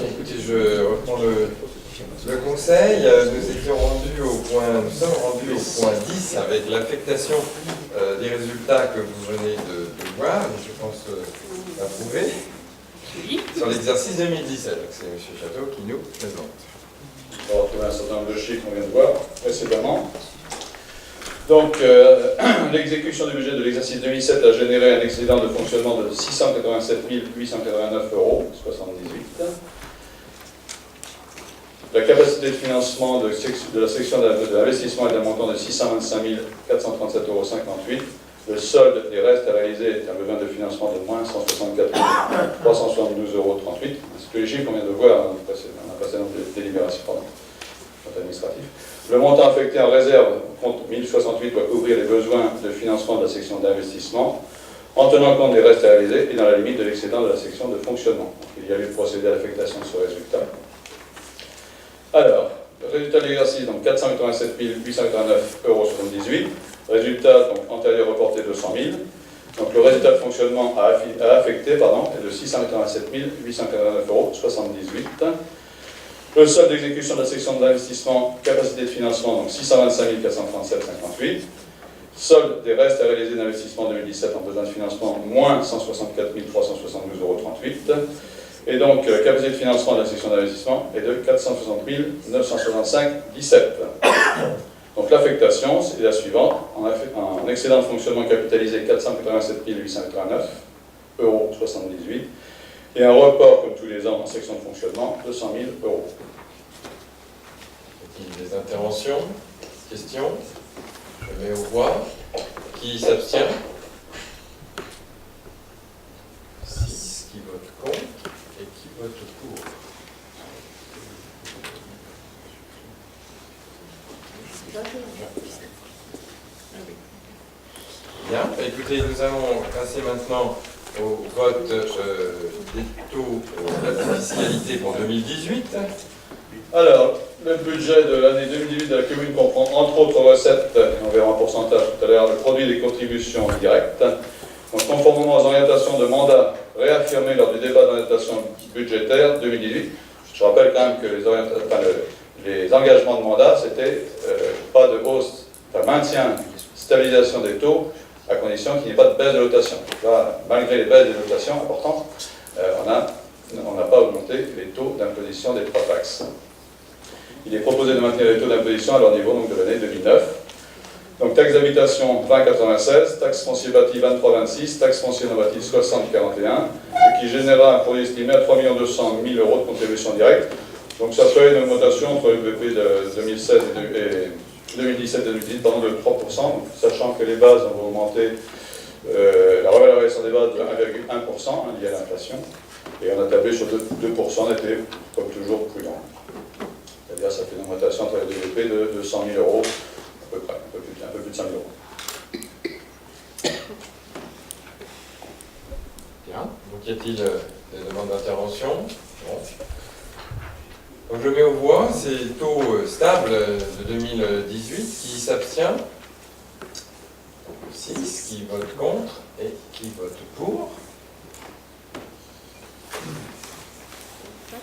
Écoutez, je reprends le conseil. Nous sommes rendus au point 10 avec l'affectation des résultats que vous venez de voir, et je pense approuver, sur l'exercice 2017. C'est M. Château qui nous présente. On va retrouver un certain nombre de chiffres qu'on vient de voir précédemment. Donc, l'exécution du budget de l'exercice 2007 a généré un excédent de fonctionnement de 687 889,78 €. La capacité de financement de la section de l'investissement est d'un montant de 625 437,58 €. Le solde des restes à réaliser est un besoin de financement de moins 164 372,38 €. C'est tous les chiffres qu'on vient de voir dans la précédente délibération administrative. Le montant affecté en réserve, compte 1068, doit couvrir les besoins de financement de la section d'investissement en tenant compte des restes à réaliser et dans la limite de l'excédent de la section de fonctionnement. Donc, il y a eu procédé à l'affectation de ce résultat. Alors, le résultat de l'exercice, donc 487 889,78 €. Résultat donc, antérieur reporté 200 000. Donc le résultat de fonctionnement à affecter est de 687 889,78 €. Le solde d'exécution de la section d'investissement, capacité de financement, donc 625 437,58 €. Solde des restes à réaliser d'investissement 2017 en besoin de financement, moins 164 372,38 €. Et donc, la capacité de financement de la section d'investissement est de 460 965,17 €. Donc, l'affectation, c'est la suivante. En excédent de fonctionnement capitalisé, 487 889,78 €. Et un report, comme tous les ans, en section de fonctionnement, 200 000 €. Des interventions, questions? Je mets aux voix. Qui s'abstient? 6 qui votent contre et qui votent pour. Bien, écoutez, nous allons passer maintenant au vote des taux de la fiscalité pour 2018. Alors, le budget de l'année 2018 de la commune comprend entre autres recettes, on verra en pourcentage tout à l'heure, le produit des contributions directes. Donc, conformément aux orientations de mandat réaffirmées lors du débat d'orientation budgétaire 2018, je rappelle quand même que les engagements de mandat, c'était pas de hausse, maintien, stabilisation des taux, à condition qu'il n'y ait pas de baisse de dotation. Là, malgré les baisses de dotation importantes, on n'a pas augmenté les taux d'imposition des trois taxes. Il est proposé de maintenir les taux d'imposition à leur niveau donc, de l'année 2009. Donc taxe d'habitation 20,96, taxe foncier bâti 23,26, taxe foncier non bâti 60,41, ce qui générera un produit estimé à 3 200 000 € de contribution directe. Donc ça ferait une augmentation entre le BP de 2016 et 2017 et 2018 de 3%, sachant que les bases vont augmenter, la revalorisation des bases de 1,1% liée à l'inflation, et on a tablé sur 2%, on était comme toujours prudent. C'est-à-dire ça fait une augmentation entre les DVP de 100 000 € à peu près, un peu plus de 100 000 €. Bien, donc y a-t-il des demandes d'intervention? Bon. Donc je mets aux voix ces taux stables de 2018. Qui s'abstient? 6 qui votent contre et qui votent pour.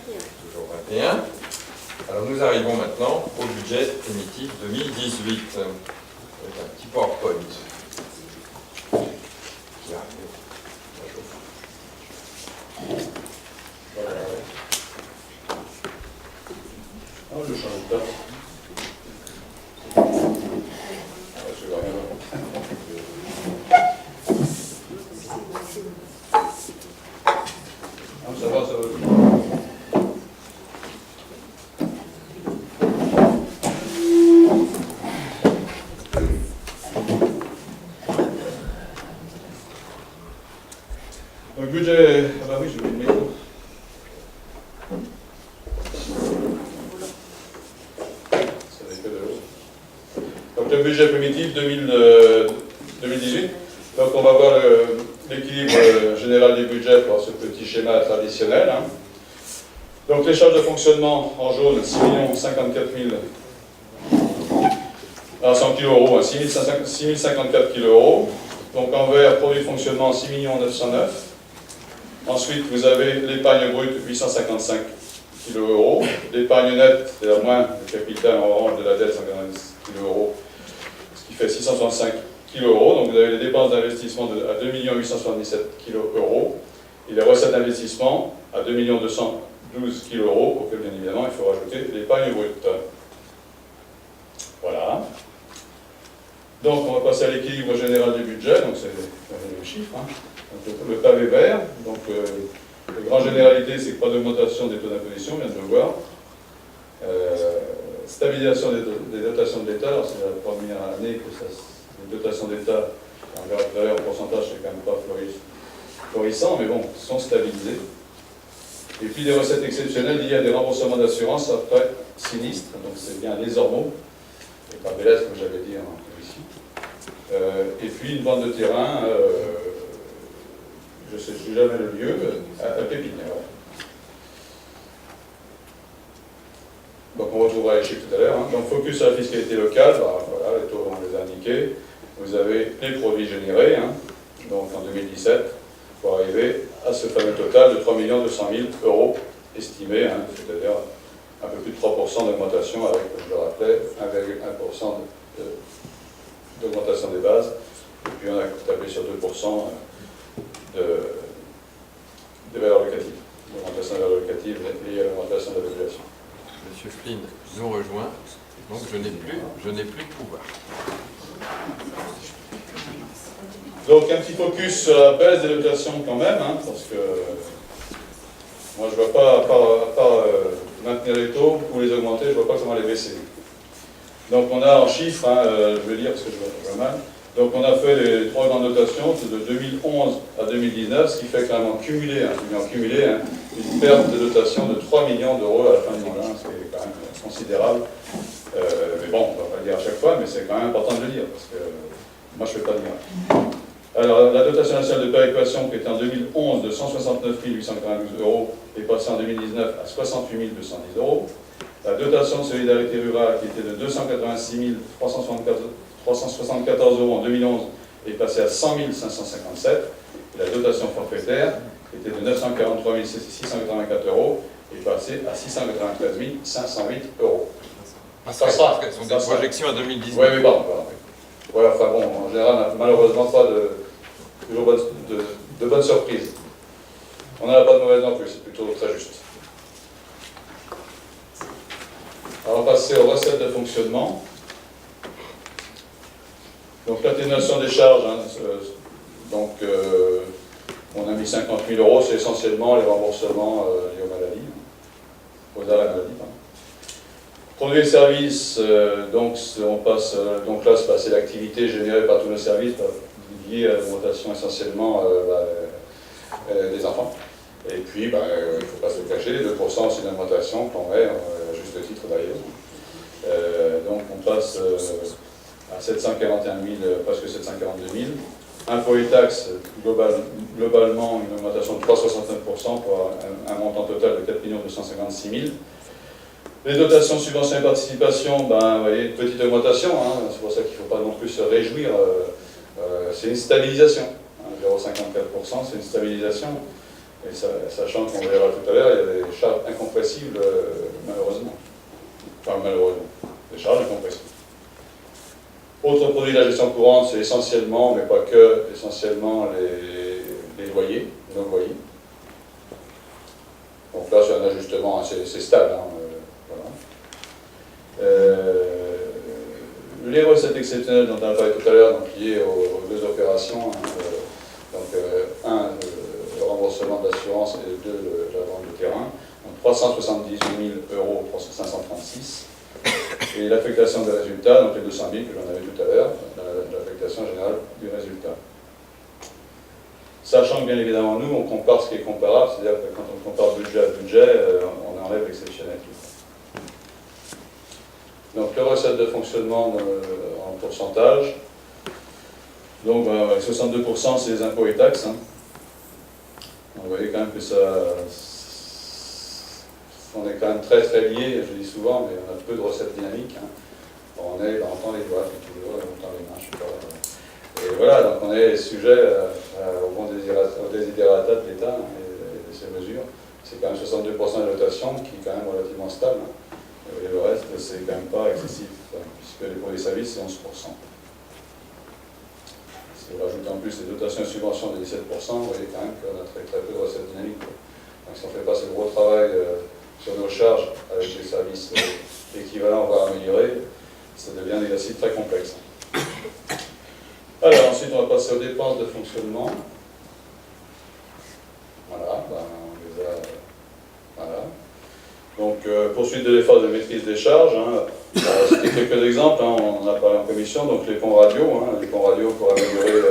Toujours 21. Alors nous arrivons maintenant au budget primitif 2018. Avec un petit PowerPoint. Qui arrive. Ah, je change de place. Je vois rien. Ah, ça va, ça va. Le budget. Ah bah oui, je vais le mettre. Donc le budget primitif 2018. Donc on va voir l'équilibre général du budget pour ce petit schéma traditionnel. Donc les charges de fonctionnement en jaune, 6 054 100 kg €, 6 054 kg €. Donc en vert, produit de fonctionnement 6 909 000. Ensuite, vous avez l'épargne brute 855 kg. L'épargne nette, c'est-à-dire moins le capital en orange de la dette, 190 kg, ce qui fait 665 kg. Donc vous avez les dépenses d'investissement à 2 877 kg. Et les recettes d'investissement à 2 212 kg, auquel bien évidemment il faut rajouter l'épargne brute. Voilà. Donc on va passer à l'équilibre général du budget, donc c'est le chiffre, hein. Donc, le pavé vert, donc les grandes généralités, c'est pas d'augmentation des taux d'imposition, on vient de le voir. Stabilisation des dotations de l'État, alors c'est la première année que les dotations d'État, on verra tout à l'heure en pourcentage, c'est quand même pas florissant, mais bon, sont stabilisées. Et puis des recettes exceptionnelles liées à des remboursements d'assurance après sinistre, donc c'est bien les ormeaux, et pas BLS comme j'avais dit ici. Et puis une vente de terrain, je ne sais jamais le lieu, à Pépinière. Voilà. Donc on retrouvera les chiffres tout à l'heure. Hein. Donc focus sur la fiscalité locale, bah, voilà, les taux on les a indiqués. Vous avez les produits générés, hein, donc en 2017, pour arriver à ce fameux total de 3 200 000 euros estimés, hein, c'est-à-dire un peu plus de 3% d'augmentation avec, comme je le rappelais, 1,1% d'augmentation des bases, et puis on a tapé sur 2% de valeur locative, l'augmentation de la valeur locative liée à l'augmentation de la population. Monsieur Flynn nous rejoint, donc je n'ai plus de pouvoir. Donc un petit focus sur la baisse des dotations quand même, hein, parce que moi je ne vois pas, à part maintenir les taux ou les augmenter, je ne vois pas comment les baisser. Donc on a en chiffres, hein, je vais lire parce que je vois mal, donc on a fait les trois grandes dotations de 2011 à 2019, ce qui fait quand même en cumulé, hein, une perte de dotation de 3 millions d'euros à la fin du mandat, ce qui est quand même considérable. Mais bon, on ne va pas le dire à chaque fois, mais c'est quand même important de le dire, parce que moi je ne fais pas le dire. Alors la dotation nationale de péréquation qui était en 2011 de 169 892 euros est passée en 2019 à 68 210 euros. La dotation de solidarité rurale qui était de 286 374 euros en 2011 est passée à 100 557. Et la dotation forfaitaire qui était de 943 684 euros est passée à 693 508 euros. Ça sera, parce qu'elles sont des projections à 2019. Oui, mais bon, ouais, enfin bon, en général, malheureusement pas toujours de bonnes surprises. On n'en a pas de mauvaises non plus, c'est plutôt très juste. Alors, on va passer aux recettes de fonctionnement. Donc, l'atténuation des charges, hein, on a mis 50 000 euros, c'est essentiellement les remboursements liés aux maladies, aux arrêts maladie. Produits et services, donc là, c'est l'activité générée par tous nos services, liée à l'augmentation essentiellement des enfants. Et puis, il ne faut pas se le cacher, les 2% c'est une augmentation qu'on met à juste titre d'ailleurs. Donc on passe à 741 000, presque 742 000. Impôts et taxes, globalement, une augmentation de 3,69% pour un montant total de 4 256 000. Les dotations, subventions et participations, vous voyez, une petite augmentation, hein, c'est pour ça qu'il ne faut pas non plus se réjouir. C'est une stabilisation, hein, 0,54%, c'est une stabilisation. Et sachant qu'on verra tout à l'heure, il y a des charges incompressibles, malheureusement. Enfin, malheureusement, des charges incompressibles. Autre produit de la gestion courante, c'est essentiellement, mais pas que, essentiellement les loyers, nos loyers. Donc là, c'est un ajustement assez stable. Hein, voilà. Les recettes exceptionnelles dont on a parlé tout à l'heure, donc liées aux deux opérations, hein, un, le remboursement d'assurance et deux, la vente de terrain, donc 378 000 euros, 536. Et l'affectation des résultats, donc les 200 000 que j'en avais tout à l'heure, l'affectation générale du résultat. Sachant que bien évidemment nous, on compare ce qui est comparable, c'est-à-dire que quand on compare budget à budget, on enlève l'exceptionnel. Donc les recettes de fonctionnement en pourcentage, donc 62% c'est les impôts et taxes. Hein. Donc, vous voyez quand même que ça, on est quand même très très lié, je le dis souvent, mais on a peu de recettes dynamiques. Hein. On entend les voix, on entend les mains, je sais pas. Et voilà, donc on est sujet au bon désiderata de l'État et de ses mesures. c'est quand même 62% de dotation qui est quand même relativement stable. Et le reste, c'est quand même pas excessif, puisque pour les services, c'est 11%. Si vous rajoutez en plus les dotations et subventions de 17%, vous voyez quand même qu'on a très peu de recettes dynamiques. Donc si on ne fait pas ce gros travail sur nos charges avec des services équivalents, voire améliorés, ça devient un exercice très complexe. Alors ensuite, on va passer aux dépenses de fonctionnement. Voilà, on les a. Voilà. Donc, poursuite de l'effort de maîtrise des charges. C'était quelques exemples, on en a parlé en commission. Donc, les ponts radio, les ponts radio pour améliorer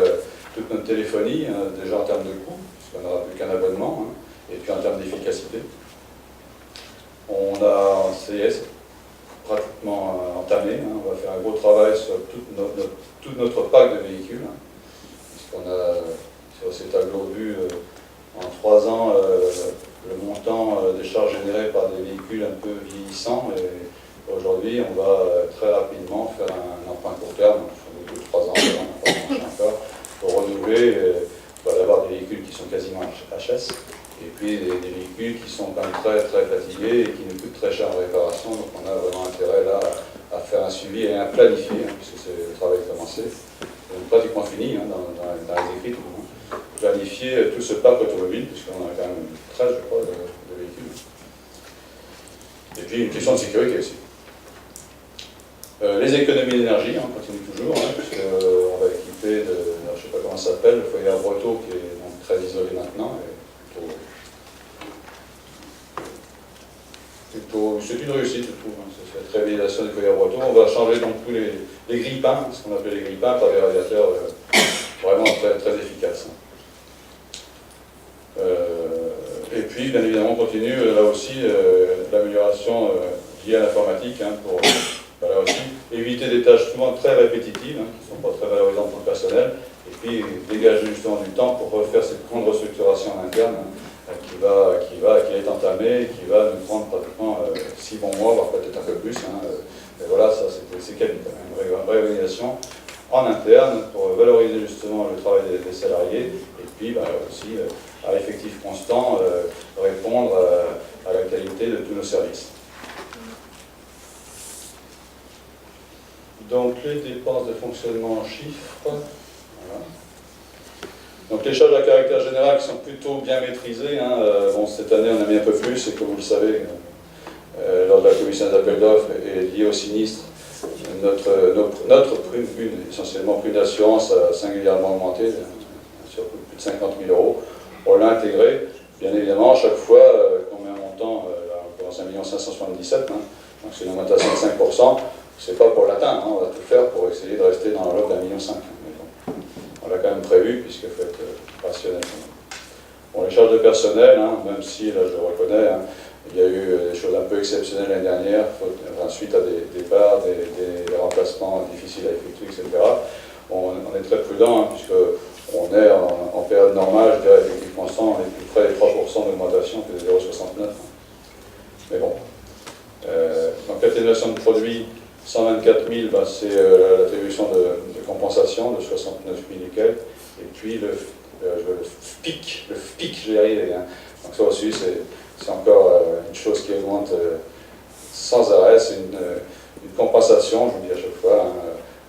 toute notre téléphonie, déjà en termes de coût, puisqu'on n'aura plus qu'un abonnement, et puis en termes d'efficacité. On a un CS pratiquement entamé. On va faire un gros travail sur tout notre parc de véhicules, puisqu'on a sur ces tableaux vus en 3 ans le montant des charges générées par des véhicules un peu vieillissants. Et aujourd'hui, on va très rapidement faire un emprunt court terme, au bout de 3 ans, encore, pour renouveler. On va avoir des véhicules qui sont quasiment HS, et puis des véhicules qui sont quand même très fatigués et qui nous coûtent très cher en réparation. Donc on a vraiment intérêt là à faire un suivi et à planifier, puisque le travail est commencé. C'est pratiquement fini dans les écrits, tout le monde. Planifier tout ce parc automobile, puisqu'on a quand même 13, je crois, de véhicules. Et puis une question de sécurité aussi. Les économies d'énergie, on continue toujours, puisqu'on va équiper de, je ne sais pas comment ça s'appelle, le foyer à Breteau, qui est donc très isolé maintenant. C'est une réussite, je trouve, cette réhabilitation du foyer à Breteau. On va changer donc tous les grille-pains, ce qu'on appelle les grille-pains, par des radiateurs vraiment très efficaces. Et puis, bien évidemment, on continue là aussi l'amélioration liée à l'informatique pour là aussi éviter des tâches souvent très répétitives, qui ne sont pas très valorisantes pour le personnel, et puis dégager justement du temps pour refaire cette grande restructuration en interne qui est entamée et qui va nous prendre pratiquement 6 bons mois, voire peut-être un peu plus. Et voilà, ça c'est une réorganisation en interne pour valoriser justement le travail des salariés et puis aussi à effectif constant répondre à la qualité de tous nos services. Donc les dépenses de fonctionnement en chiffres. Voilà. Donc les charges à caractère général qui sont plutôt bien maîtrisées. Bon, cette année on a mis un peu plus, et comme vous le savez, lors de la commission des appels d'offres et lié au sinistre, notre prime, essentiellement prime d'assurance, a singulièrement augmenté, sur plus de 50 000 €. On l'a intégré, bien évidemment, à chaque fois qu'on met un montant, on commence à 1 577 000, donc c'est une augmentation de 5%, c'est pas pour l'atteindre, on va tout faire pour essayer de rester dans l'enveloppe d'1,5 million. Mais bon, on l'a quand même prévu, puisqu'il faut être rationnel. Bon, les charges de personnel, même si, là je le reconnais, il y a eu des choses un peu exceptionnelles l'année dernière, suite à des départs, des remplacements difficiles à effectuer, etc. On est très prudent, puisqu'on est en période normale, je dirais effectif constant, on est plus près des 3% d'augmentation que des 0,69. Mais bon. Donc l'atténuation de produits, 124 000, c'est l'attribution de compensation de 69 000 et quelques. Et puis le FPIC, je vais y arriver. Donc ça aussi, c'est encore une chose qui augmente sans arrêt, c'est une compensation, je vous dis à chaque fois.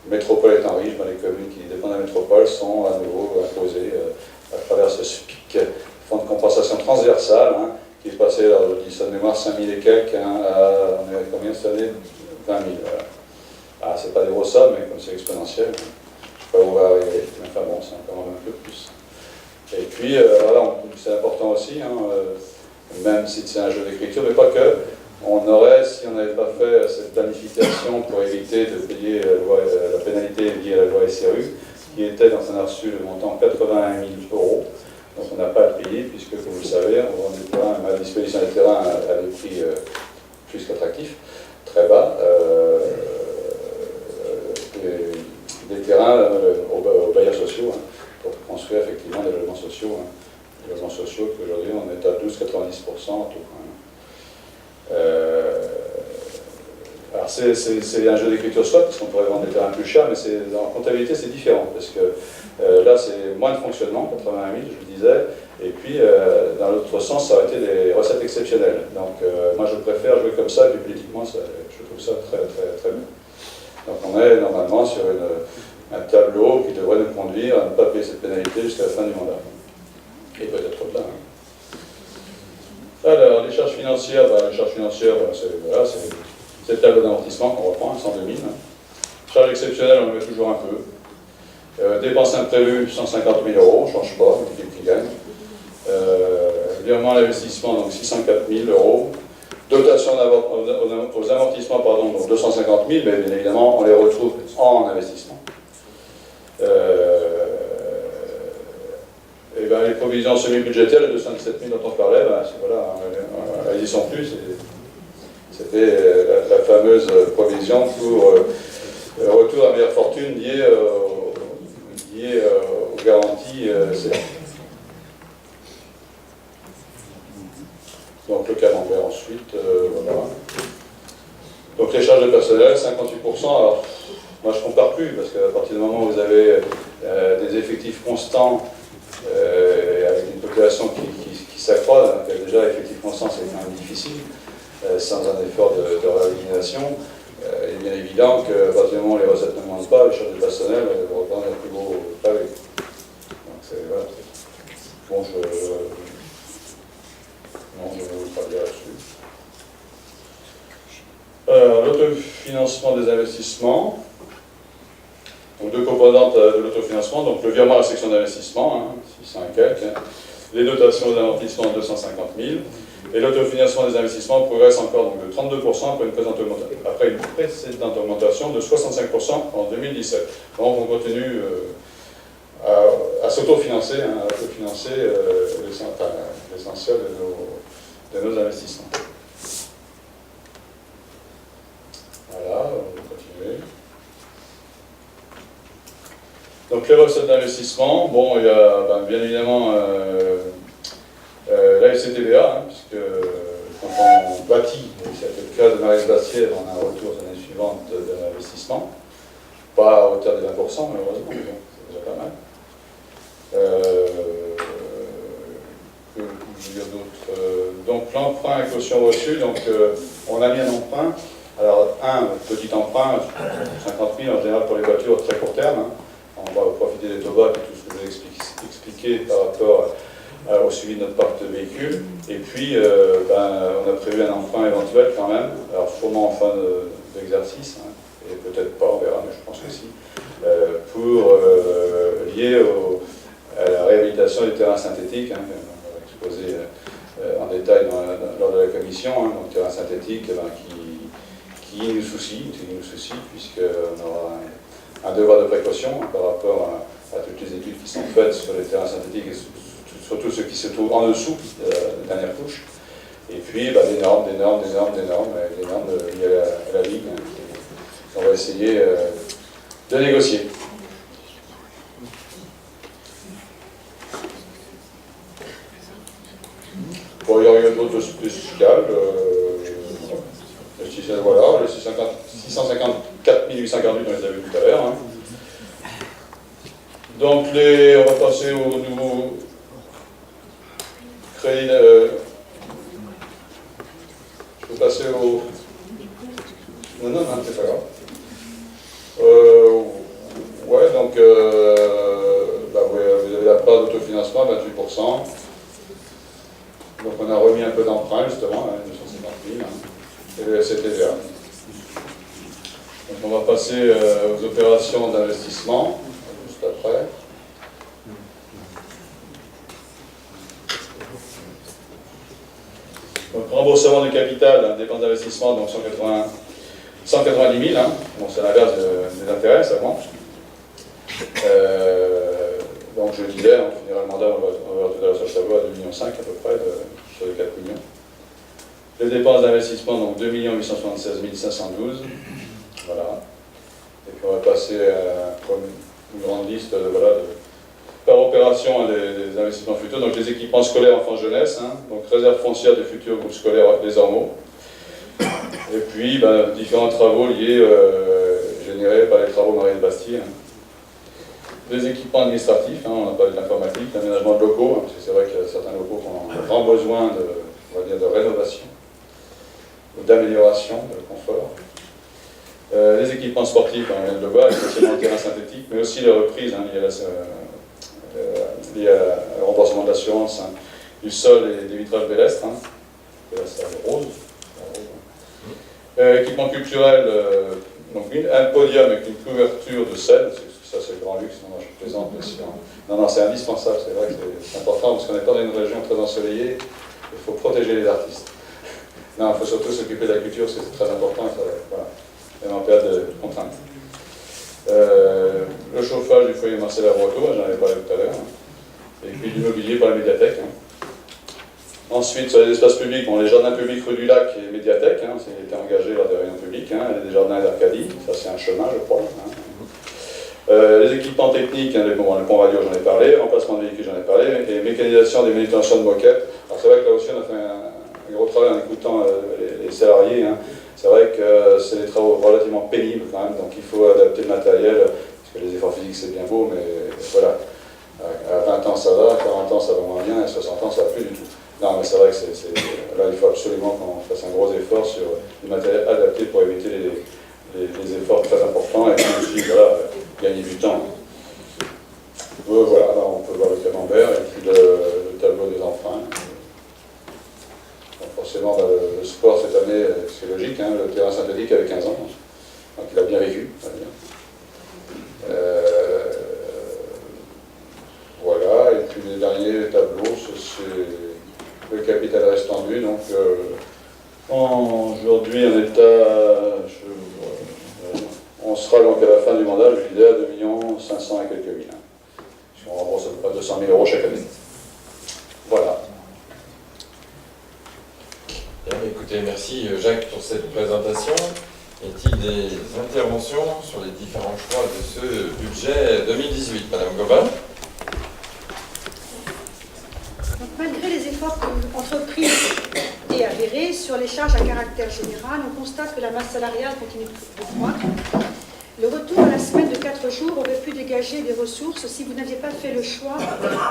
La métropole étant riche, les communes qui dépendent de la métropole sont à nouveau imposées à travers ce SPIC, fonds de compensation transversal, qui est passé, alors je dis ça de mémoire, 5 000 et quelques, on est à combien cette année? 20 000. Voilà. C'est pas des grosses sommes, mais comme c'est exponentiel, je sais pas où on va arriver, mais enfin bon, c'est encore un peu plus. Et puis, voilà, c'est important aussi, même si c'est un jeu d'écriture, mais pas que. On aurait, si on n'avait pas fait cette planification pour éviter de payer la pénalité liée à la loi SRU, qui était, dans un reçu, le montant 81 000 €. Donc on n'a pas à le payer, puisque, comme vous le savez, on vend des terrains à disposition des terrains à des prix plus qu'attractifs, très bas, des terrains aux bailleurs sociaux, pour construire effectivement des logements sociaux. Les logements sociaux, qu'aujourd'hui on est à 12,90% en tout. Alors c'est un jeu d'écriture soit, parce qu'on pourrait vendre des terrains plus chers, mais en comptabilité c'est différent, parce que là c'est moins de fonctionnement, 80 000 je le disais, et puis dans l'autre sens ça aurait été des recettes exceptionnelles. Donc moi je préfère jouer comme ça, et puis politiquement je trouve ça très très très bien. Donc on est normalement sur un tableau qui devrait nous conduire à ne pas payer cette pénalité jusqu'à la fin du mandat. Et peut-être au-delà. Hein. Alors, les charges financières, c'est le tableau d'amortissement qu'on reprend, 102 000. Hein. Charges exceptionnelles, on le met toujours un peu. Dépenses imprévues, 150 000 euros, on ne change pas, l'équipe qui gagne. Virement à l'investissement, donc 604 000 euros. Dotation aux amortissements, pardon, donc 250 000, mais bien évidemment, on les retrouve en investissement. Et ben, les provisions semi-budgétaires, les 217 000 dont on parlait, ben, voilà, elles n'y sont plus. C'était la fameuse provision pour retour à meilleure fortune liée aux garanties CA. Donc le camembert ensuite, voilà. Donc les charges de personnel, 58%. Alors, moi je ne compare plus, parce qu'à partir du moment où vous avez des effectifs constants, avec une population qui s'accroît, donc déjà effectif constant c'est quand même difficile, sans un effort de réorganisation, il est bien évident qu'à partir du moment où les recettes n'augmentent pas, les charges de personnel vont reprendre un plus gros pavé. Donc c'est voilà. Bon, non, je ne vais pas dire là-dessus. L'autofinancement des investissements. Donc deux composantes de l'autofinancement, donc le virement à la section d'investissement, hein, 600 et quelques, hein, les dotations aux amortissements 250 000, et l'autofinancement des investissements progresse encore donc, de 32% après une précédente augmentation de 65% en 2017. Donc on continue à s'autofinancer, hein, à autofinancer l'essentiel de nos investissements. Voilà, on va continuer. Donc les recettes d'investissement, bon, il y a bien évidemment la FCTVA, hein, puisque quand on bâtit, et c'est le cas de Marais-Bastière, on a un retour l'année suivante de l'investissement, pas à hauteur de 20%, malheureusement, mais bon, c'est déjà pas mal. Que je veux dire d'autre, donc l'emprunt et caution reçue, donc on a mis un emprunt, alors un petit emprunt, 50 000 en général pour les voitures très court terme, hein. On va profiter des taux bas et tout ce que je vous ai expliqué par rapport au suivi de notre parc de véhicules. Et puis, on a prévu un emprunt éventuel quand même, alors sûrement en fin d'exercice, hein, et peut-être pas, on verra, mais je pense que si, pour lier à la réhabilitation des terrains synthétiques, hein, qu'on va exposer en détail lors de la commission, hein, donc terrains synthétiques qui nous soucie, puisqu'on aura un devoir de précaution par rapport à toutes les études qui sont faites sur les terrains synthétiques et surtout ceux qui se trouvent en dessous de la dernière couche. Et puis des normes liées à la ligne. On va essayer de négocier. Bon, il y a d'autres fiscales. Voilà, les 654 848, on les a vus tout à l'heure. Hein. Donc, on va passer au nouveau crédit. Je peux passer au. Non, c'est pas grave. Ouais, donc, vous avez la part d'autofinancement, 28%. Donc, on a remis un peu d'emprunt, justement, 250 000. Hein. Et le FCTVA. Donc on va passer aux opérations d'investissement, juste après. Donc remboursement du capital, hein, dépenses d'investissement, donc 190 000, hein. Bon, c'est l'inverse des intérêts, ça bon. Donc je disais, on finira le mandat, on va tout à l'heure sur le tableau à 2,5 millions à peu près, sur les 4 millions. Les dépenses d'investissement, donc 2 876 512. Voilà. Et puis on va passer à une grande liste par opération des investissements futurs. Donc les équipements scolaires enfants-jeunesse, hein, donc réserve foncière des futurs groupes scolaires des Ormeaux. Et puis, différents travaux liés, générés par les travaux Marine Bastille. Des équipements administratifs, on a parlé de l'informatique, l'aménagement de locaux, parce que c'est vrai qu'il y a certains locaux qui ont un grand besoin on va dire, de rénovation, ou d'amélioration, de confort. Les équipements sportifs, on vient de le voir, essentiellement le terrain synthétique, mais aussi les reprises liées au remboursement d'assurance du sol et des vitrages pédestres, rose. Équipement culturel, donc un podium avec une couverture de sel, ça c'est le grand luxe, non, je plaisante, mais non, c'est indispensable, c'est vrai que c'est important, parce qu'on n'est pas dans une région très ensoleillée, il faut protéger les artistes. Non, il faut surtout s'occuper de la culture, parce que c'est très important, voilà, même en période de contrainte. Le chauffage du foyer Marcel Abroto, j'en avais parlé tout à l'heure, et puis l'immobilier pour la médiathèque. Ensuite, sur les espaces publics, les jardins publics rue du Lac et médiathèque, c'est été engagé lors des réunions publiques, des jardins d'Arcadie, ça c'est un chemin, je crois. Les équipements techniques, le pont radio, j'en ai parlé, remplacement de véhicules, j'en ai parlé, et mécanisation des manutentions de moquettes. Alors c'est vrai que là aussi, on a fait un gros travail en écoutant les salariés. C'est vrai que c'est des travaux relativement pénibles quand même, donc il faut adapter le matériel, parce que les efforts physiques c'est bien beau, mais voilà, à 20 ans ça va, à 40 ans ça va moins bien, et à 60 ans ça va plus du tout. Non, mais c'est vrai que là il faut absolument qu'on fasse un gros effort sur le matériel adapté pour éviter les efforts très importants et puis aussi gagner du temps. Voilà, là on peut voir le camembert et puis le tableau des emprunts. Donc forcément, le sport cette année, c'est logique, le terrain synthétique avait 15 ans, donc il a bien vécu. Voilà, et puis les derniers tableaux, c'est le capital restendu. Donc aujourd'hui, en état, on sera donc à la fin du mandat, je disais, à 2 500 000 et quelques mille. On rembourse à peu près 200 000 € chaque année. Voilà. Bien, écoutez, merci Jacques pour cette présentation. Y a-t-il des interventions sur les différents choix de ce budget 2018? Madame Gobin. Donc, malgré les efforts entrepris et avérés sur les charges à caractère général, on constate que la masse salariale continue de croître. Le retour à la semaine de 4 jours aurait pu dégager des ressources si vous n'aviez pas fait le choix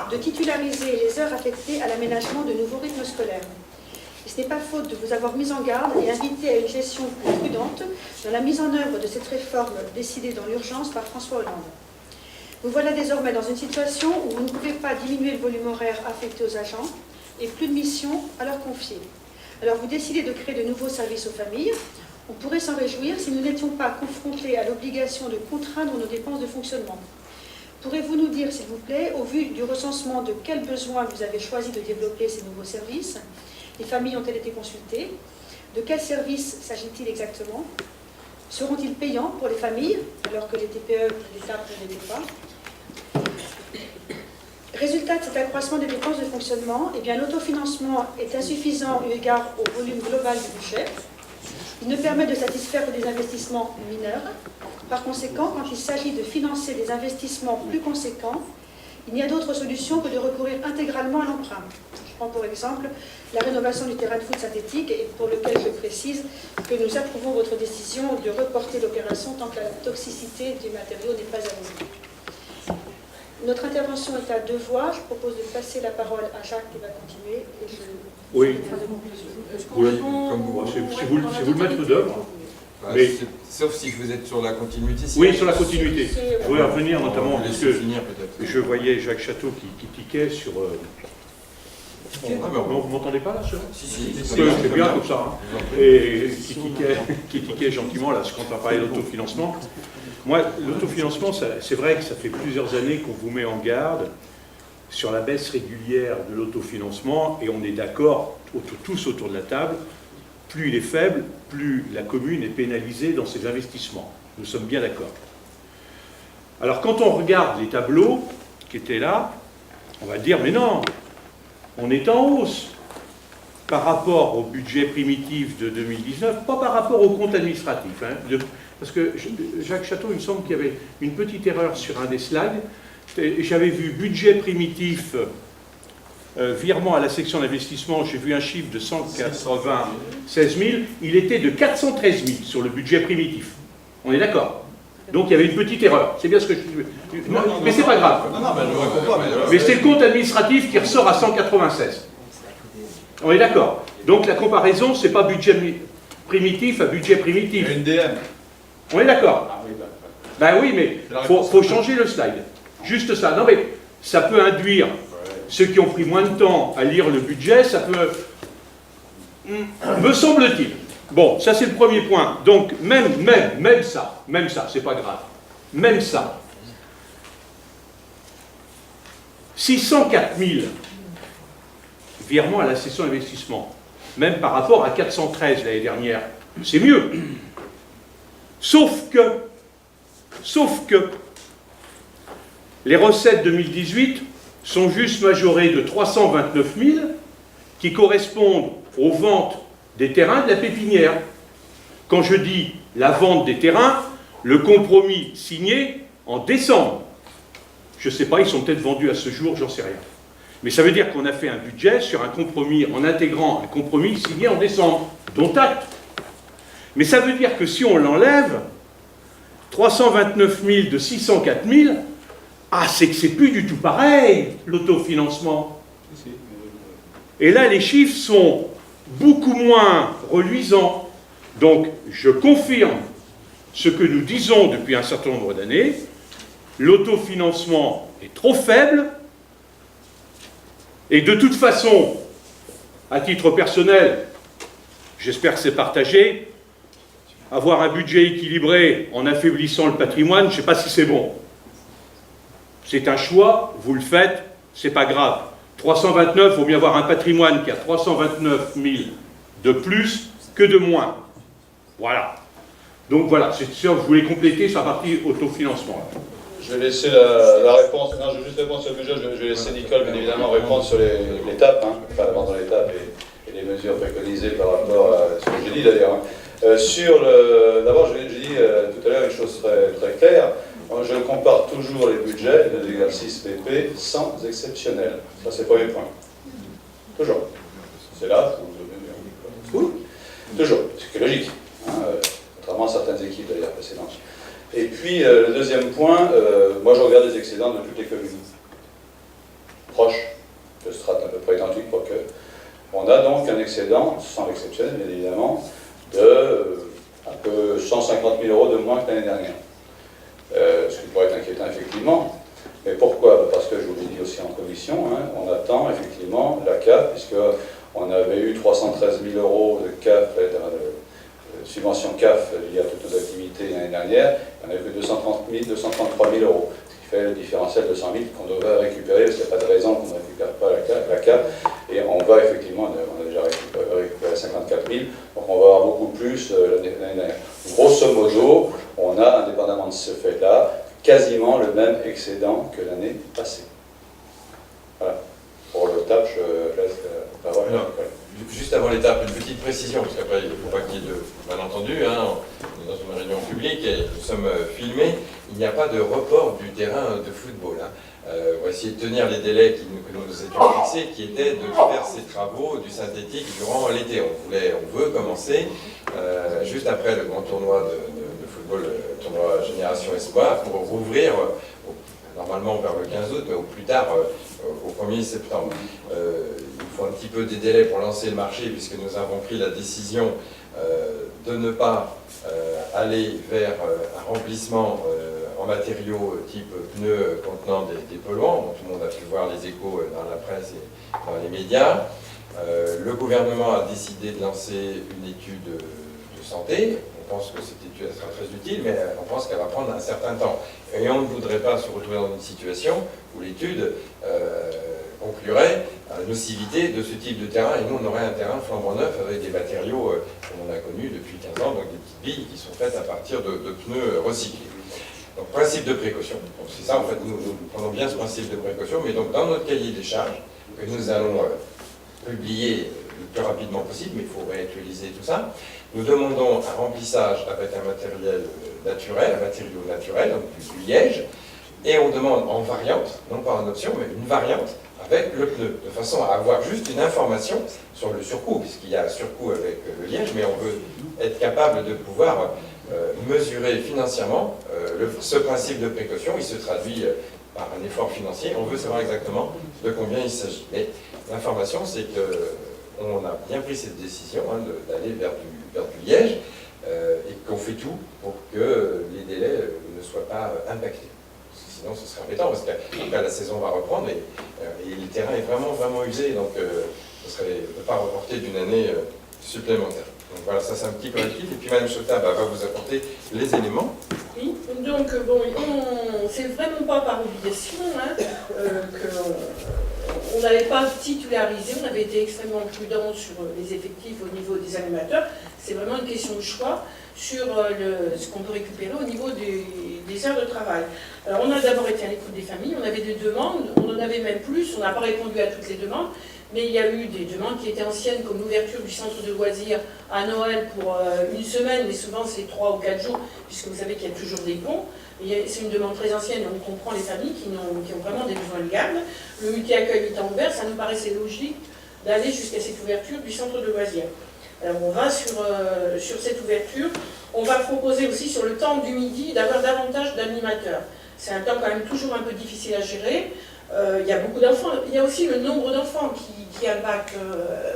de titulariser les heures affectées à l'aménagement de nouveaux rythmes scolaires. Et ce n'est pas faute de vous avoir mis en garde et invité à une gestion plus prudente dans la mise en œuvre de cette réforme décidée dans l'urgence par François Hollande. Vous voilà désormais dans une situation où vous ne pouvez pas diminuer le volume horaire affecté aux agents et plus de missions à leur confier. Alors vous décidez de créer de nouveaux services aux familles. On pourrait s'en réjouir si nous n'étions pas confrontés à l'obligation de contraindre nos dépenses de fonctionnement. Pourrez-vous nous dire, s'il vous plaît, au vu du recensement, de quels besoins vous avez choisi de développer ces nouveaux services? Les familles ont-elles été consultées? De quels services s'agit-il exactement? Seront-ils payants pour les familles, alors que les TPE, l'État ne l'étaient pas? Résultat de cet accroissement des dépenses de fonctionnement, l'autofinancement est insuffisant eu égard au volume global du budget. Il ne permet de satisfaire que des investissements mineurs. Par conséquent, quand il s'agit de financer des investissements plus conséquents, il n'y a d'autre solution que de recourir intégralement à l'emprunt. Je prends pour exemple la rénovation du terrain de foot synthétique, et pour lequel je précise que nous approuvons votre décision de reporter l'opération tant que la toxicité du matériau n'est pas avérée. Notre intervention est à 2 voix. Je propose de passer la parole à Jacques qui va continuer. Oui. Oui, comme vous. C'est vous le maître d'œuvre. Mais... Sauf si vous êtes sur la continuité. Oui, sur la continuité. Je voudrais revenir notamment parce que je voyais Jacques Château qui tiquait sur... Vous m'entendez pas là, Si. C'est bien comme ça. Et qui tiquait gentiment là, quand on parlait d'autofinancement. Moi, l'autofinancement, c'est vrai que ça fait plusieurs années qu'on vous met en garde sur la baisse régulière de l'autofinancement, et on est d'accord, tous autour de la table, plus il est faible, plus la commune est pénalisée dans ses investissements. Nous sommes bien d'accord. Alors quand on regarde les tableaux qui étaient là, on va dire, mais non, on est en hausse par rapport au budget primitif de 2019, pas par rapport au compte administratif. Parce que Jacques Château, il me semble qu'il y avait une petite erreur sur un des slides. J'avais vu budget primitif virement à la section d'investissement, j'ai vu un chiffre de 196 000, il était de 413 000 sur le budget primitif. On est d'accord? Donc il y avait une petite erreur. C'est bien ce que je dis. Mais c'est pas grave. Mais c'est le compte administratif qui ressort à 196. On est d'accord. Donc la comparaison, c'est pas budget primitif à budget primitif. Une DM. On est d'accord. Ben oui, mais faut changer le slide. Juste ça. Non mais ça peut induire ceux qui ont pris moins de temps à lire le budget, ça peut... Me semble-t-il. Bon, ça c'est le premier point. Donc même ça, c'est pas grave. Même ça. 604 000 virements à la session investissement, même par rapport à 413 l'année dernière, c'est mieux. Sauf que les recettes 2018 sont juste majorées de 329 000 qui correspondent aux ventes des terrains de la pépinière. Quand je dis la vente des terrains, le compromis signé en décembre. Je ne sais pas, ils sont peut-être vendus à ce jour, j'en sais rien. Mais ça veut dire qu'on a fait un budget sur un compromis, en intégrant un compromis signé en décembre, dont acte. Mais ça veut dire que si on l'enlève, 329 000 de 604 000, ah, c'est que c'est plus du tout pareil, l'autofinancement. Et là, les chiffres sont beaucoup moins reluisants. Donc, je confirme ce que nous disons depuis un certain nombre d'années, l'autofinancement est trop faible, et de toute façon, à titre personnel, j'espère que c'est partagé, avoir un budget équilibré en affaiblissant le patrimoine, je ne sais pas si c'est bon. C'est un choix, vous le faites, c'est pas grave. 329, il vaut mieux avoir un patrimoine qui a 329 000 de plus que de moins. Voilà. Donc voilà, c'est sûr, je voulais compléter sur la partie autofinancement. Je vais laisser la réponse. Non, je vais juste répondre sur le budget. Je vais laisser Nicole, bien évidemment, répondre sur l'étape, hein, enfin l'avance dans l'étape et les mesures préconisées par rapport à ce que j'ai dit d'ailleurs. D'abord, j'ai dit tout à l'heure une chose très claire. Je compare toujours les budgets de l'exercice PP sans exceptionnel. Ça, c'est le premier point. Toujours. C'est là, toujours. C'est logique. Hein, contrairement à certaines équipes d'ailleurs précédentes. Et puis, le deuxième point, moi je regarde les excédents de toutes les communes proches de strates à peu près identiques, quoique. On a donc un excédent, sans l'exceptionnel bien évidemment, de un peu 150 000 euros de moins que l'année dernière. Ce qui pourrait être inquiétant effectivement. Mais pourquoi? Parce que je vous l'ai dit aussi en commission, hein, on attend effectivement la CAF, puisqu'on avait eu 313 000 euros de CAF, subvention CAF liée à toutes nos activités l'année dernière, on avait que 233 000 euros, ce qui fait le différentiel de 100 000 qu'on devrait récupérer, parce qu'il n'y a pas de raison qu'on ne récupère pas la CAF, et on va effectivement, on a déjà récupéré 54 000, donc on va avoir beaucoup plus l'année dernière. Grosso modo, on a, indépendamment de ce fait-là, quasiment le même excédent que l'année passée. Voilà. Pour le TAP, je laisse la parole. Juste avant l'étape, une petite précision, parce qu'après il ne faut pas qu'il y ait de malentendus. Hein. On est dans une réunion publique et nous sommes filmés. Il n'y a pas de report du terrain de football. Hein. On va essayer de tenir les délais que nous étions fixés, qui étaient de faire ces travaux du synthétique durant l'été. On veut commencer juste après le grand tournoi de football, le tournoi Génération Espoir, pour rouvrir normalement vers le 15 août, mais au plus tard au 1er septembre. Il faut un petit peu des délais pour lancer le marché, puisque nous avons pris la décision de ne pas aller vers un remplissement en matériaux type pneus contenant des polluants, dont tout le monde a pu voir les échos dans la presse et dans les médias. Le gouvernement a décidé de lancer une étude de santé. On pense que cette étude sera très utile, mais on pense qu'elle va prendre un certain temps. Et on ne voudrait pas se retrouver dans une situation où l'étude conclurait à la nocivité de ce type de terrain, et nous on aurait un terrain flambant neuf avec des matériaux comme on a connu depuis 15 ans, donc des petites billes qui sont faites à partir de pneus recyclés. Donc principe de précaution, donc c'est ça en fait, nous prenons bien ce principe de précaution, mais donc dans notre cahier des charges, que nous allons publier le plus rapidement possible, mais il faut réactualiser tout ça, nous demandons un remplissage avec un matériel naturel, un matériau naturel, donc du liège, et on demande en variante, non pas en option, mais une variante, avec le pneu, de façon à avoir juste une information sur le surcoût, puisqu'il y a un surcoût avec le liège, mais on veut être capable de pouvoir mesurer financièrement ce principe de précaution. Il se traduit par un effort financier. On veut savoir exactement de combien il s'agit. Mais l'information, c'est qu'on a bien pris cette décision d'aller vers du liège et qu'on fait tout pour que les délais ne soient pas impactés. Sinon, ce serait embêtant, parce qu'après, la saison va reprendre et le terrain est vraiment, vraiment usé, donc ce serait de ne pas reporter d'une année supplémentaire. Donc voilà, ça c'est un petit correctif. Et puis Mme Chota va vous apporter les éléments. Oui, donc bon, c'est vraiment pas par obligation qu'on n'avait pas titularisé, on avait été extrêmement prudent sur les effectifs au niveau des animateurs. C'est vraiment une question de choix sur ce qu'on peut récupérer au niveau des heures de travail. Alors on a d'abord été à l'écoute des familles, on avait des demandes, on en avait même plus, on n'a pas répondu à toutes les demandes, mais il y a eu des demandes qui étaient anciennes, comme l'ouverture du centre de loisirs à Noël pour une semaine, mais souvent c'est 3 ou 4 jours, puisque vous savez qu'il y a toujours des ponts. C'est une demande très ancienne, et on comprend les familles qui ont vraiment des besoins de garde. Le multi-accueil étant ouvert, ça nous paraissait logique d'aller jusqu'à cette ouverture du centre de loisirs. Alors on va sur cette ouverture. On va proposer aussi sur le temps du midi d'avoir davantage d'animateurs. C'est un temps quand même toujours un peu difficile à gérer. Il y a beaucoup d'enfants. Il y a aussi le nombre d'enfants qui impacte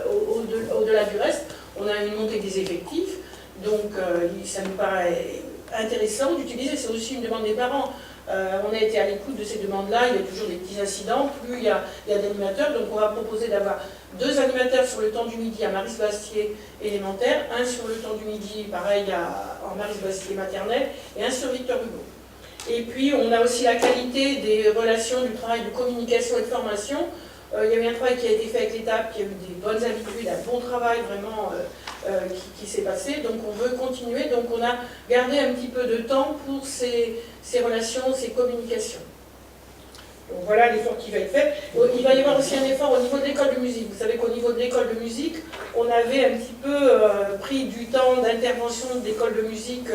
au-delà du reste. On a une montée des effectifs. Donc ça nous paraît intéressant d'utiliser. C'est aussi une demande des parents. On a été à l'écoute de ces demandes-là. Il y a toujours des petits incidents. Plus il y a d'animateurs. Donc on va proposer d'avoir 2 animateurs sur le temps du midi à Maris-Bastier élémentaire, un sur le temps du midi, pareil, en Maris-Bastier maternelle, et un sur Victor Hugo. Et puis, on a aussi la qualité des relations, du travail de communication et de formation. Il y a eu un travail qui a été fait avec l'État, qui a eu des bonnes habitudes, un bon travail vraiment qui s'est passé. Donc, on veut continuer. Donc, on a gardé un petit peu de temps pour ces relations, ces communications. Donc voilà l'effort qui va être fait. Il va y avoir aussi un effort au niveau de l'école de musique. Vous savez qu'au niveau de l'école de musique, on avait un petit peu pris du temps d'intervention d'école de musique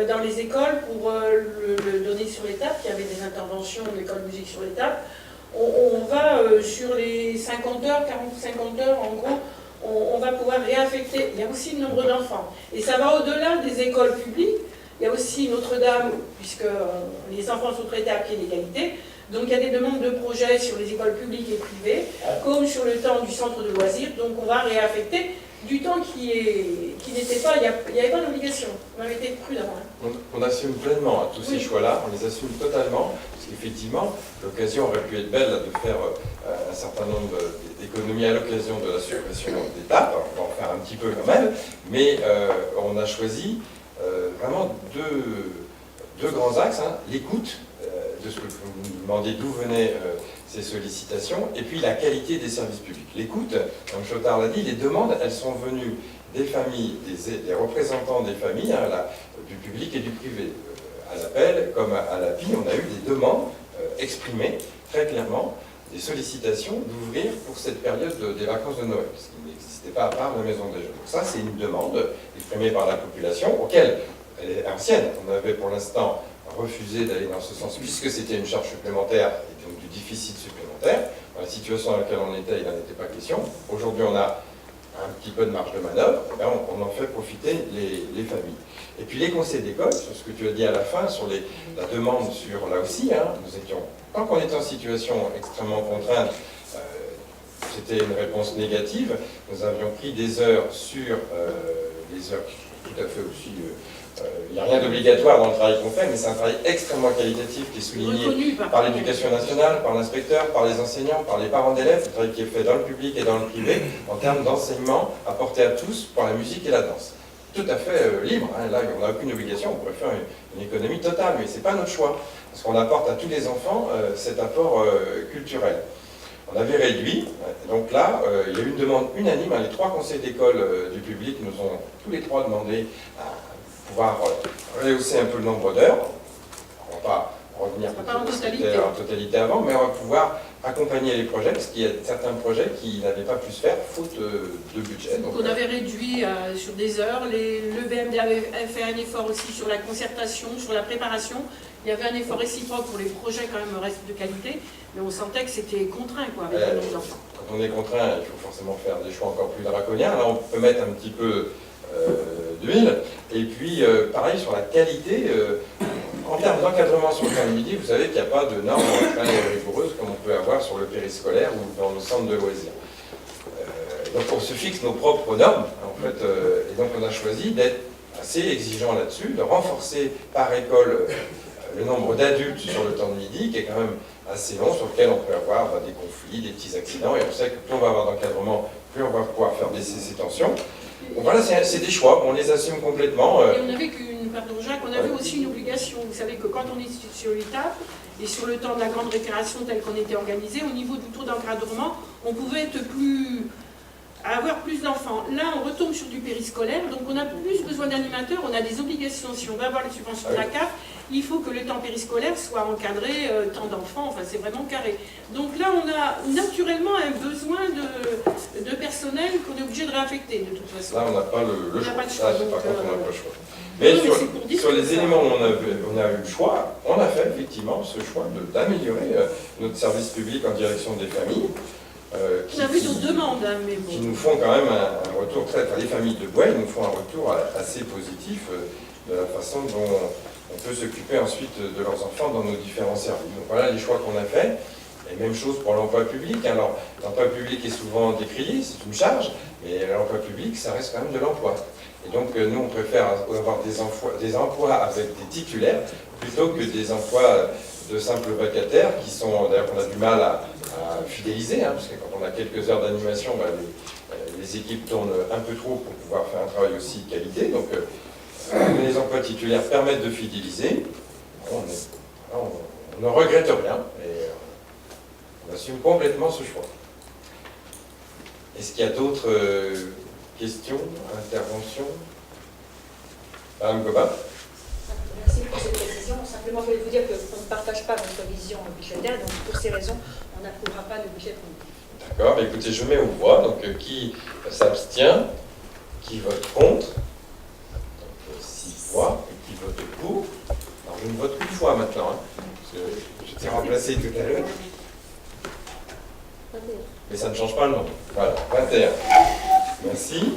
dans les écoles pour le donner sur l'étape. Il y avait des interventions de l'école de musique sur l'étape. On va sur les 50 heures, 40-50 heures, en gros, on va pouvoir réaffecter. Il y a aussi le nombre d'enfants. Et ça va au-delà des écoles publiques. Il y a aussi Notre-Dame, puisque les enfants sont traités à pied d'égalité. Donc il y a des demandes de projets sur les écoles publiques et privées, comme sur le temps du centre de loisirs. Donc on va réaffecter du temps qui n'était pas, il n'y avait pas d'obligation. On avait été prudent. On assume pleinement tous ces choix-là, on les assume totalement, parce qu'effectivement, l'occasion aurait pu être belle de faire un certain nombre d'économies à l'occasion de la suppression d'étapes. On va en faire un petit peu quand même, mais on a choisi vraiment deux grands axes, l'écoute, de ce que vous nous demandiez, d'où venaient ces sollicitations, et puis la qualité des services publics. L'écoute, comme Chotard l'a dit, les demandes, elles sont venues des familles, des représentants des familles, du public et du privé. À l'appel, comme à l'API, on a eu des demandes exprimées très clairement, des sollicitations d'ouvrir pour cette période des vacances de Noël, ce qui n'existait pas à part la maison des jeunes. Donc ça, c'est une demande exprimée par la population, auquel elle est ancienne. On avait pour l'instant refusé d'aller dans ce sens, puisque c'était une charge supplémentaire et donc du déficit supplémentaire. Dans la situation dans laquelle on était, il n'en était pas question. Aujourd'hui, on a un petit peu de marge de manœuvre, et on en fait profiter les familles. Et puis les conseils d'école, sur ce que tu as dit à la fin, sur la demande sur, là aussi, nous étions, tant qu'on était en situation extrêmement contrainte, c'était une réponse négative. Nous avions pris des heures sur les heures tout à fait aussi... il n'y a rien d'obligatoire dans le travail qu'on fait, mais c'est un travail extrêmement qualitatif qui est souligné par l'éducation nationale, par l'inspecteur, par les enseignants, par les parents d'élèves, le travail qui est fait dans le public et dans le privé, en termes d'enseignement apporté à tous pour la musique et la danse. Tout à fait libre, là on n'a aucune obligation, on pourrait faire une économie totale, mais ce n'est pas notre choix, parce qu'on apporte à tous les enfants cet apport culturel. On avait réduit, donc là, il y a eu une demande unanime, les 3 conseils d'école du public nous ont tous les 3 demandé à pouvoir rehausser un peu le nombre d'heures. On revenir Pas en totalité. en totalité avant, mais on va pouvoir accompagner les projets, parce qu'il y a certains projets qui n'avaient pas pu se faire faute de budget. Donc on avait réduit sur des heures, le BMD avait fait un effort aussi sur la concertation, sur la préparation. Il y avait un effort réciproque pour les projets quand même reste de qualité, mais on sentait que c'était contraint quoi, avec le nombre d'enfants. Quand on est contraint, il faut forcément faire des choix encore plus draconiens. Là, on peut mettre un petit peu d'huile. Et puis, pareil, sur la qualité, en termes d'encadrement sur le temps de midi, vous savez qu'il n'y a pas de normes très rigoureuses comme on peut avoir sur le périscolaire ou dans nos centres de loisirs. Donc, on se fixe nos propres normes, en fait, et donc on a choisi d'être assez exigeant là-dessus, de renforcer par école le nombre d'adultes sur le temps de midi, qui est quand même assez long, sur lequel on peut avoir des conflits, des petits accidents, et on sait que plus on va avoir d'encadrement, plus on va pouvoir faire baisser ces tensions. Donc voilà, c'est des choix, on les assume complètement. Et on avait pardon Jacques, on avait aussi une obligation. Vous savez que quand on est sur l'étape, et sur le temps de la grande récréation tel qu'on était organisé, au niveau du taux d'encadrement, on pouvait avoir plus d'enfants. Là, on retombe sur du périscolaire, donc on a plus besoin d'animateurs, on a des obligations. Si on veut avoir les subventions de la CAF, il faut que le temps périscolaire soit encadré, tant d'enfants, enfin c'est vraiment carré. Donc là, on a naturellement un besoin de personnel qu'on est obligé de réaffecter de toute façon. Là, on n'a pas le choix. Pas le choix. Là, Donc, par contre, on n'a pas le choix. Mais non, sur les éléments où on a eu le choix, on a fait effectivement ce choix d'améliorer notre service public en direction des familles. On a vu nos demandes, hein, mais bon. Qui nous font quand même un retour très... Enfin, les familles de Bois, ils nous font un retour assez positif de la façon dont on peut s'occuper ensuite de leurs enfants dans nos différents services. Donc voilà les choix qu'on a faits. Et même chose pour l'emploi public. Alors, l'emploi public est souvent décrié, c'est une charge, mais l'emploi public, ça reste quand même de l'emploi. Et donc, nous, on préfère avoir des emplois avec des titulaires plutôt que des emplois de simples vacataires qui sont, d'ailleurs, qu'on a du mal à fidéliser, hein, parce que quand on a quelques heures d'animation, les équipes tournent un peu trop pour pouvoir faire un travail aussi de qualité. Donc, les emplois titulaires permettent de fidéliser. On ne regrette rien. Et, on assume complètement ce choix. Est-ce qu'il y a d'autres questions, interventions? Madame Goba? Merci pour cette précision. Simplement, je voulais vous dire qu'on ne partage pas votre vision budgétaire, donc pour ces raisons, on n'approuvera pas le budget qu'on dit. D'accord, écoutez, je mets aux voix. Donc, qui s'abstient? Qui vote contre? Donc, 6 voix. Et qui vote pour? Alors, je ne vote qu'une fois maintenant, hein, parce que je t'ai remplacé tout à l'heure. Mais ça ne change pas le nom. Voilà, 21. Merci.